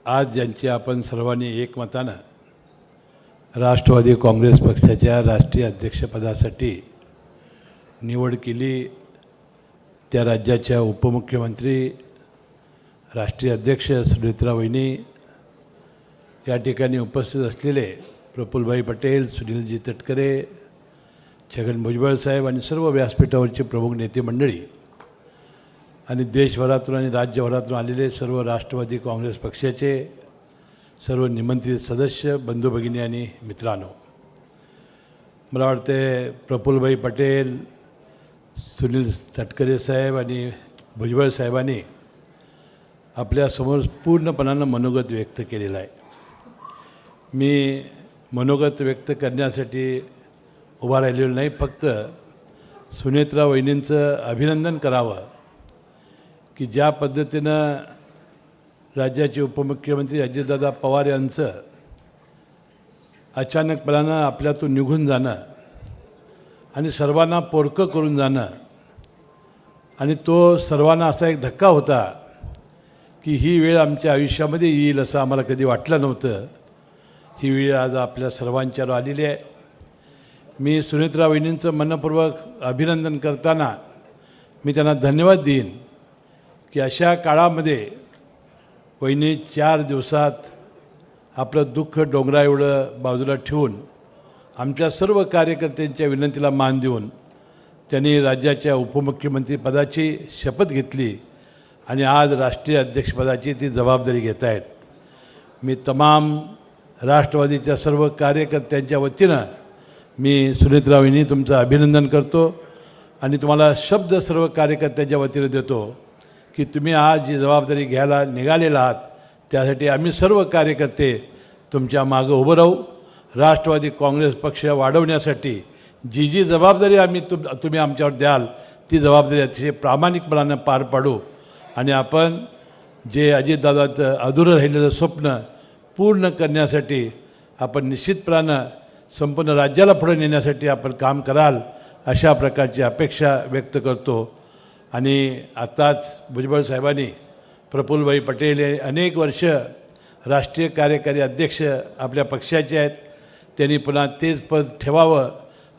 आज ज्यांची आपण सर्वांनी एकमतानं राष्ट्रवादी काँग्रेस पक्षाच्या राष्ट्रीय अध्यक्षपदासाठी निवड केली, त्या राज्याच्या उपमुख्यमंत्री राष्ट्रीय अध्यक्ष सुनेत्रा वहिनी, या ठिकाणी उपस्थित असलेले प्रफुल्लभाई पटेल, सुनीलजी तटकरे, छगन भुजबळ साहेब आणि सर्व व्यासपीठावरचे प्रमुख नेते मंडळी आणि देशभरातून आणि राज्यभरातून आलेले सर्व राष्ट्रवादी काँग्रेस पक्षाचे सर्व निमंत्रित सदस्य, बंधू भगिनी आणि मित्रांनो, मला वाटते प्रफुल्लभाई पटेल, सुनील तटकरे साहेब आणि भुजबळ साहेबांनी आपल्यासमोर पूर्णपणानं मनोगत व्यक्त केलेलं आहे. मी मनोगत व्यक्त करण्यासाठी उभा राहिलेलो नाही, फक्त सुनेत्रा वहिनींचं अभिनंदन करावं की ज्या पद्धतीनं राज्याचे उपमुख्यमंत्री अजितदादा पवार यांचं अचानकपणानं आपल्यातून निघून जाणं आणि सर्वांना पोरकं करून जाणं, आणि तो सर्वांना असा एक धक्का होता की ही वेळ आमच्या आयुष्यामध्ये येईल असं आम्हाला कधी वाटलं नव्हतं. ही वेळ आज आपल्या सर्वांच्यावर आलेली आहे. मी सुनेत्रा वहिनींचं मनपूर्वक अभिनंदन करताना मी त्यांना धन्यवाद देईन की अशा काळामध्ये वहिनी 4 दिवसात आपलं दुःख डोंगरा एवढं बाजूला ठेवून आमच्या सर्व कार्यकर्त्यांच्या विनंतीला मान देऊन त्यांनी राज्याच्या उपमुख्यमंत्रीपदाची शपथ घेतली आणि आज राष्ट्रीय अध्यक्षपदाची ती जबाबदारी घेत आहेत. मी तमाम राष्ट्रवादीच्या सर्व कार्यकर्त्यांच्या वतीनं मी सुनेत्रा वहिनी तुमचं अभिनंदन करतो आणि तुम्हाला शब्द सर्व कार्यकर्त्यांच्या वतीनं देतो की तुम्ही आज जी जबाबदारी घ्यायला निघालेला आहात त्यासाठी आम्ही सर्व कार्यकर्ते तुमच्या मागं उभं राहू. राष्ट्रवादी काँग्रेस पक्ष वाढवण्यासाठी जी जी जबाबदारी तुम्ही आमच्यावर द्याल ती जबाबदारी अतिशय प्रामाणिकपणानं पार पाडू आणि आपण जे अजितदादाचं अधुरं राहिलेलं स्वप्न पूर्ण करण्यासाठी आपण निश्चितपणानं संपूर्ण राज्याला पुढे नेण्यासाठी आपण काम कराल अशा प्रकारची अपेक्षा व्यक्त करतो. आणि आत्ताच भुजबळ साहेबांनी प्रफुल्लभाई पटेल हे अनेक वर्ष राष्ट्रीय कार्यकारी अध्यक्ष आपल्या पक्षाचे आहेत, त्यांनी पुन्हा तेच पद ठेवावं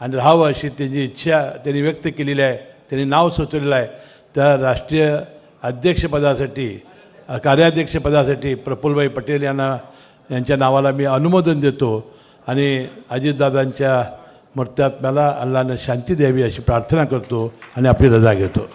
आणि राहावं अशी त्यांची इच्छा त्यांनी व्यक्त केलेली आहे. त्यांनी नाव सुचवलेलं आहे. त्या राष्ट्रीय अध्यक्षपदासाठी कार्याध्यक्षपदासाठी प्रफुल्लभाई पटेल यांच्या नावाला मी अनुमोदन देतो आणि अजितदादांच्या मूर्त्यात्म्याला अल्लाहनं शांती द्यावी अशी प्रार्थना करतो आणि आपली रजा घेतो.